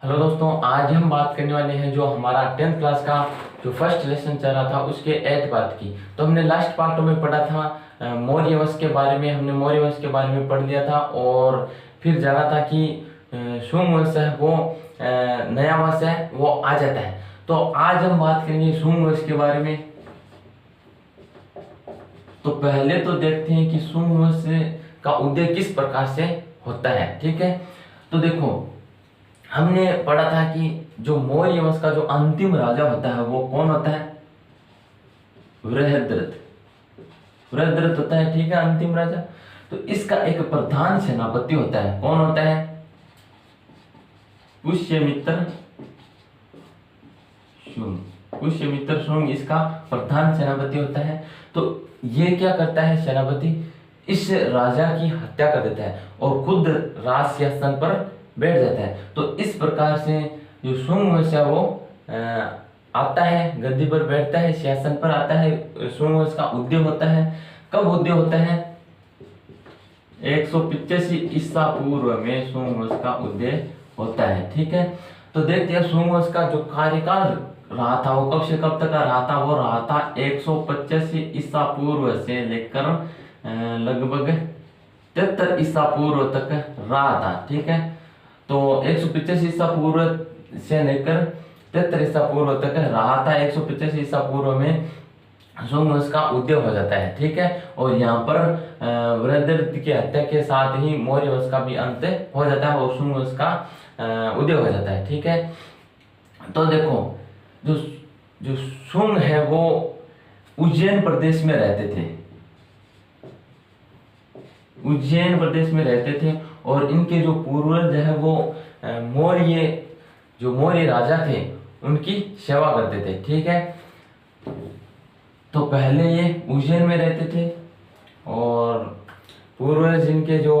Hello दोस्तों, आज हम बात करने वाले हैं जो हमारा 10th क्लास का जो फर्स्ट लेसन चल रहा था उसके 8 पार्ट की। तो हमने लास्ट पार्ट में पढ़ा था मौर्य वंश के बारे में। हमने मौर्य वंश के बारे में पढ़ लिया था और फिर जाना था कि शुंग वंश है वो नया वंश है वो आ जाता है। तो आज हम बात करेंगे शुंग वंश के बारे में। तो पहले तो देखते हैं कि शुंग वंश का उदय किस प्रकार से होता है। ठीक है, तो देखो हमने पढ़ा था कि जो मौर्य वंश का जो अंतिम राजा होता है वो कौन होता है? बृहद्रथ। बृहद्रथ होता है, ठीक है, अंतिम राजा। तो इसका एक प्रधान सेनापति होता है, कौन होता है? पुष्यमित्र शुंग। पुष्यमित्र शुंग इसका प्रधान सेनापति होता है। तो ये क्या करता है सेनापति? इस राजा की हत्या कर देता है और खुद राज सिंहासन पर बैठ जाता है। तो इस प्रकार से जो शुंग वंश है वो आता है, गद्दी पर बैठता है, सिंहासन पर आता है। शुंग वंश का उदय होता है। कब उदय होता है? 185 ईसा पूर्व में शुंग वंश का उदय होता है। ठीक है, तो देखते हैं शुंग वंश का जो कार्यकाल रहा था वो कब से कब तक का रहा था। वो रहा था 185 ईसा पूर्व से लेकर लगभग 73 ईसा पूर्व तक रहा था। ठीक है, तो 185 ईसा पूर्व से लेकर 73 ईसा पूर्व तक रहा था। 185 ईसा पूर्व में शुंग वंश का उदय हो जाता है। ठीक है, और यहाँ पर बृहद्रथ की हत्या के साथ ही मौर्य वंश का भी अंत हो जाता है और शुंग वंश का उदय हो जाता है। ठीक है, तो देखो जो शुंग है वो उज्जैन प्रदेश में रहते थे। उज्जैन प्रदेश में रहते थे और इनके जो पूर्वज है वो मौर्य राजा थे उनकी सेवा करते थे। ठीक है, तो पहले ये उज्जैन में रहते थे और पूर्वज इनके जो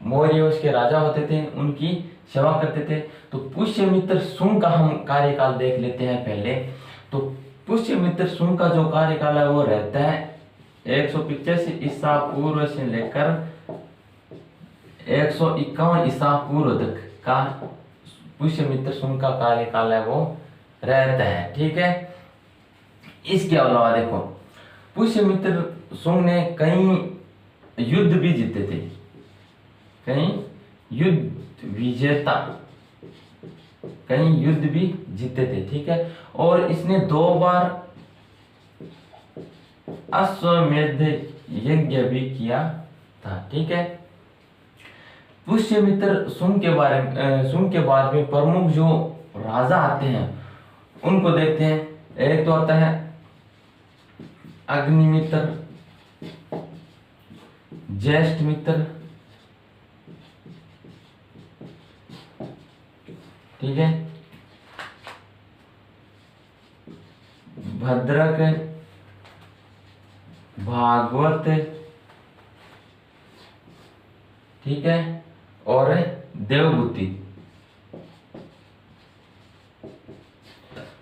मौर्य वंश के राजा होते थे उनकी सेवा करते थे। तो पुष्यमित्र शुंग का हम कार्यकाल देख लेते हैं पहले। तो पुष्यमित्र शुंग का जो कार्यकाल है वो रहता है 185 ईसा पूर्व से लेकर 151 ईसा पूर्व तक का पुष्यमित्र शुंग का कार्यकाल है वो रहता है। ठीक है, इसके अलावा देखो पुष्यमित्र शुंग ने कई युद्ध भी जीते थे, कई युद्ध भी जीते थे। ठीक है, और इसने 2 बार अश्वमेध यज्ञ भी किया था। ठीक है, पुष्यमित्र शुंग के बाद में प्रमुख जो राजा आते हैं उनको देखते हैं। एक तो आता है अग्निमित्र, ज्येष्ठमित्र, ठीक है, भद्रक, भागवत, ठीक है, और देवभूति।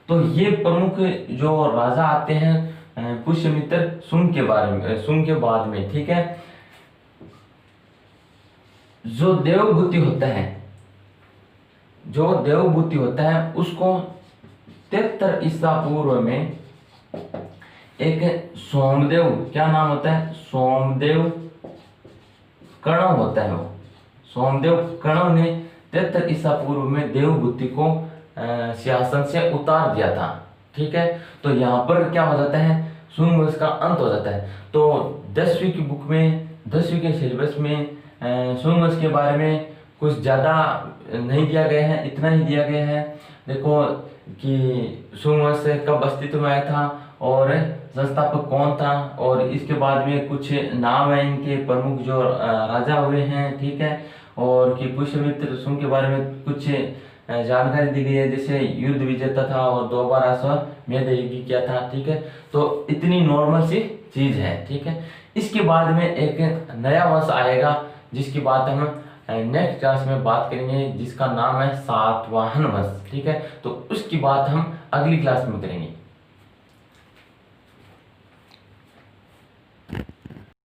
तो ये प्रमुख जो राजा आते हैं पुष्यमित्र शुंग के बारे में, शुंग के बाद में। ठीक है, जो देवभूति होता है उसको 73 ईसा पूर्व में एक सोमदेव, क्या नाम होता है? सोमदेव कणव होता है। वो सोमदेव कणव ने 73 ईसा पूर्व में देवभूति को सिंहासन से उतार दिया था। ठीक है, तो यहाँ पर क्या हो जाता है? शुंग वंश का अंत हो जाता है। तो 10वीं की बुक में, 10वीं के सिलेबस में शुंग वंश के बारे में कुछ ज़्यादा नहीं दिया गया है, इतना ही दिया गया है। देखो कि शुंग वंश कब अस्तित्व में आया था और संस्थापक कौन था, और इसके बाद में कुछ नाम है इनके प्रमुख जो राजा हुए हैं। ठीक है, और कि पुष्यमित्र शुंग के बारे में कुछ जानकारी दी गई है, जैसे युद्ध विजेता था और 2 बार अश्वमेध यज्ञ किया था। ठीक है, तो इतनी नॉर्मल सी चीज है। ठीक है, इसके बाद में एक नया वंश आएगा जिसकी बात हम नेक्स्ट क्लास में बात करेंगे, जिसका नाम है सातवाहन वंश। ठीक है, तो उसकी बात हम अगली क्लास में करेंगे।